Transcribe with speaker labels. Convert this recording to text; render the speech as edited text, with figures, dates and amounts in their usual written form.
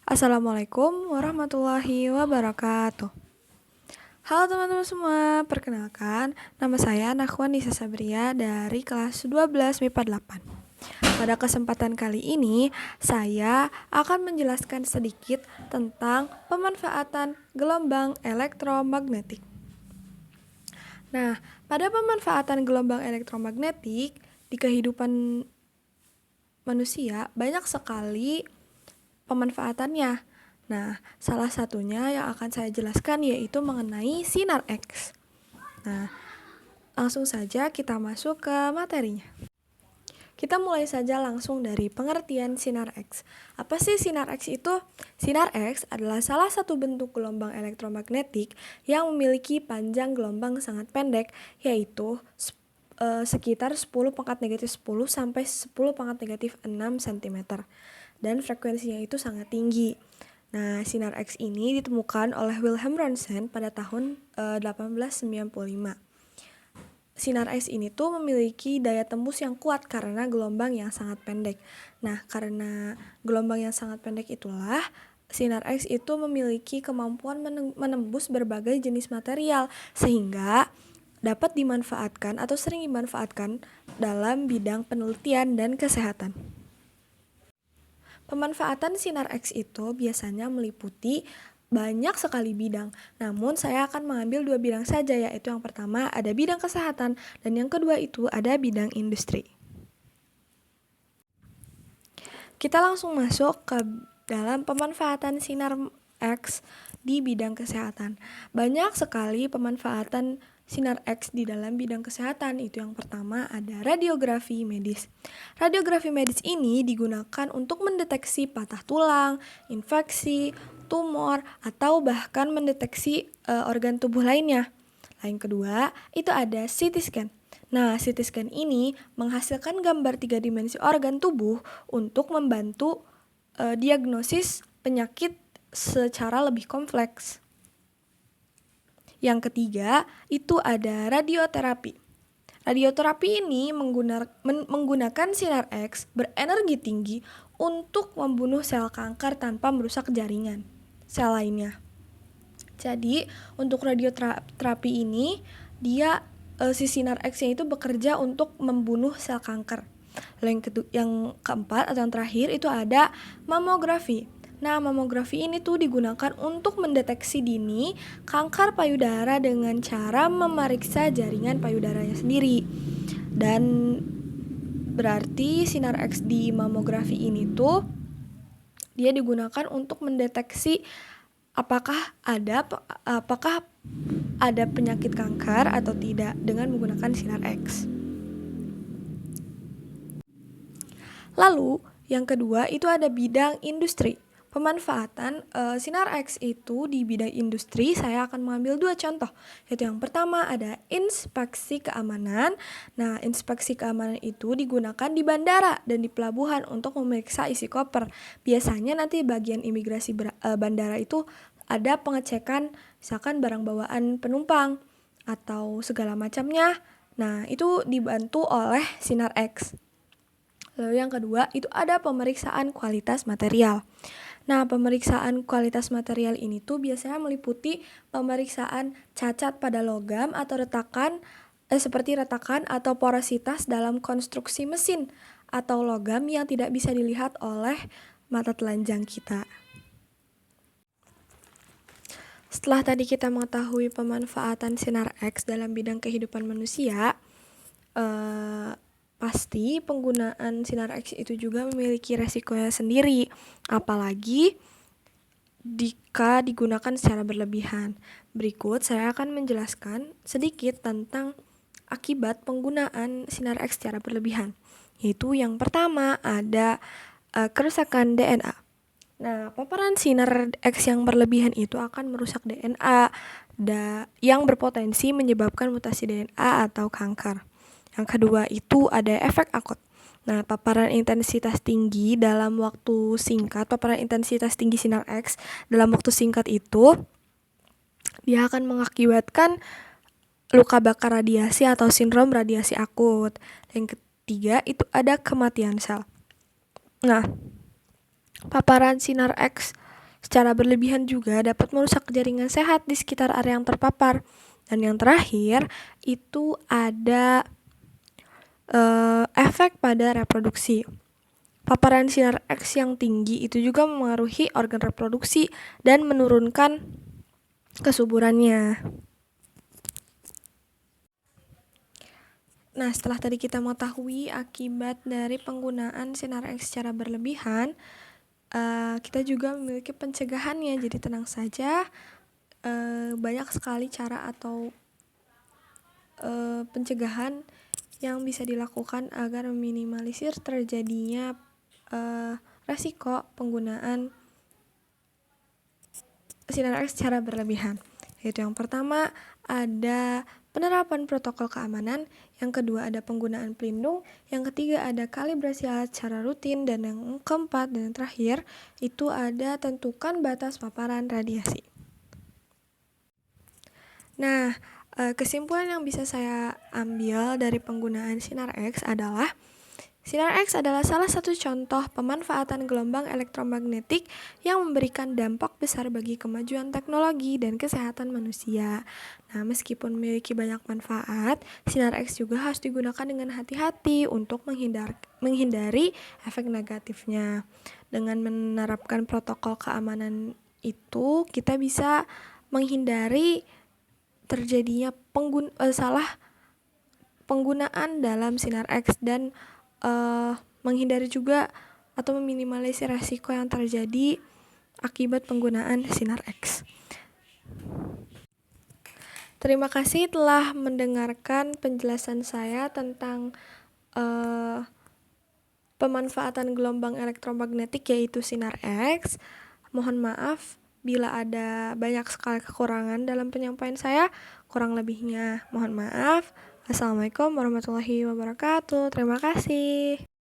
Speaker 1: Assalamualaikum warahmatullahi wabarakatuh. Halo teman-teman semua, perkenalkan nama saya Nakhwan Nisa Sabria dari kelas 12 MIPA 8. Pada kesempatan kali ini, saya akan menjelaskan sedikit tentang pemanfaatan gelombang elektromagnetik. Nah, pada pemanfaatan gelombang elektromagnetik di kehidupan manusia banyak sekali pemanfaatannya. Nah, salah satunya yang akan saya jelaskan yaitu mengenai sinar X. Nah, langsung saja kita masuk ke materinya. Kita mulai saja langsung dari pengertian sinar X. Apa sih sinar X itu? Sinar X adalah salah satu bentuk gelombang elektromagnetik yang memiliki panjang gelombang sangat pendek, yaitu sekitar 10 pangkat negatif 10 sampai 10 pangkat negatif 6 cm. Dan frekuensinya itu sangat tinggi. Nah, sinar X ini ditemukan oleh Wilhelm Röntgen pada tahun 1895. Sinar X ini tuh memiliki daya tembus yang kuat karena gelombang yang sangat pendek. Nah, karena gelombang yang sangat pendek itulah sinar X itu memiliki kemampuan menembus berbagai jenis material sehingga dapat dimanfaatkan atau sering dimanfaatkan dalam bidang penelitian dan kesehatan. Pemanfaatan sinar X itu biasanya meliputi banyak sekali bidang, namun saya akan mengambil 2 bidang saja, yaitu yang pertama ada bidang kesehatan dan yang kedua itu ada bidang industri. Kita langsung masuk ke dalam pemanfaatan sinar X di bidang kesehatan. Banyak sekali pemanfaatan sinar X di dalam bidang kesehatan. Itu yang pertama ada radiografi medis. Radiografi medis ini digunakan untuk mendeteksi patah tulang, infeksi, tumor, atau bahkan mendeteksi organ tubuh lainnya. Yang kedua, itu ada CT scan. Nah, CT scan ini menghasilkan gambar 3 dimensi organ tubuh untuk membantu diagnosis penyakit secara lebih kompleks. Yang ketiga, itu ada radioterapi. Radioterapi ini menggunakan sinar X berenergi tinggi untuk membunuh sel kanker tanpa merusak jaringan sel lainnya. Jadi, untuk radioterapi ini, si sinar X-nya itu bekerja untuk membunuh sel kanker. Lalu yang keempat atau yang terakhir itu ada mamografi. Nah, mamografi ini tuh digunakan untuk mendeteksi dini kanker payudara dengan cara memeriksa jaringan payudaranya sendiri. Dan berarti sinar X di mamografi ini tuh dia digunakan untuk mendeteksi apakah ada penyakit kanker atau tidak dengan menggunakan sinar X. Lalu, yang kedua itu ada bidang industri. Pemanfaatan sinar X itu di bidang industri saya akan mengambil 2 contoh. Yaitu yang pertama ada inspeksi keamanan. Nah, inspeksi keamanan itu digunakan di bandara dan di pelabuhan untuk memeriksa isi koper. Biasanya nanti bagian imigrasi bandara itu ada pengecekan misalkan barang bawaan penumpang atau segala macamnya. Nah, itu dibantu oleh sinar X. Lalu yang kedua itu ada pemeriksaan kualitas material. Nah, pemeriksaan kualitas material ini tuh biasanya meliputi pemeriksaan cacat pada logam atau seperti retakan atau porositas dalam konstruksi mesin atau logam yang tidak bisa dilihat oleh mata telanjang kita. Setelah tadi kita mengetahui pemanfaatan sinar X dalam bidang kehidupan manusia, pasti penggunaan sinar X itu juga memiliki resikonya sendiri, apalagi jika digunakan secara berlebihan. Berikut saya akan menjelaskan sedikit tentang akibat penggunaan sinar X secara berlebihan. Yaitu yang pertama ada kerusakan DNA. Nah, paparan sinar X yang berlebihan itu akan merusak DNA yang berpotensi menyebabkan mutasi DNA atau kanker. Yang kedua itu ada efek akut. Nah, paparan intensitas tinggi dalam waktu singkat, paparan intensitas tinggi sinar X dalam waktu singkat itu dia akan mengakibatkan luka bakar radiasi atau sindrom radiasi akut. Yang ketiga itu ada kematian sel. Nah, paparan sinar X secara berlebihan juga dapat merusak jaringan sehat di sekitar area yang terpapar. Dan yang terakhir, itu ada efek pada reproduksi. Paparan sinar X yang tinggi itu juga memengaruhi organ reproduksi dan menurunkan kesuburannya. Nah, setelah tadi kita mengetahui akibat dari penggunaan sinar X secara berlebihan, kita juga memiliki pencegahannya. Jadi tenang saja, banyak sekali cara atau pencegahan yang bisa dilakukan agar meminimalisir terjadinya resiko penggunaan sinar X secara berlebihan. Yaitu yang pertama ada penerapan protokol keamanan, yang kedua ada penggunaan pelindung, yang ketiga ada kalibrasi alat secara rutin, dan yang keempat dan yang terakhir itu ada tentukan batas paparan radiasi. Nah, kesimpulan yang bisa saya ambil dari penggunaan sinar X adalah sinar X adalah salah satu contoh pemanfaatan gelombang elektromagnetik yang memberikan dampak besar bagi kemajuan teknologi dan kesehatan manusia. Nah, meskipun memiliki banyak manfaat, sinar X juga harus digunakan dengan hati-hati untuk menghindari efek negatifnya. Dengan menerapkan protokol keamanan itu, kita bisa menghindari terjadinya salah penggunaan dalam sinar X dan menghindari juga atau meminimalisir resiko yang terjadi akibat penggunaan sinar X. Terima kasih telah mendengarkan penjelasan saya tentang pemanfaatan gelombang elektromagnetik yaitu sinar X. Mohon maaf bila ada banyak sekali kekurangan dalam penyampaian saya. Kurang lebihnya mohon maaf. Assalamualaikum warahmatullahi wabarakatuh. Terima kasih.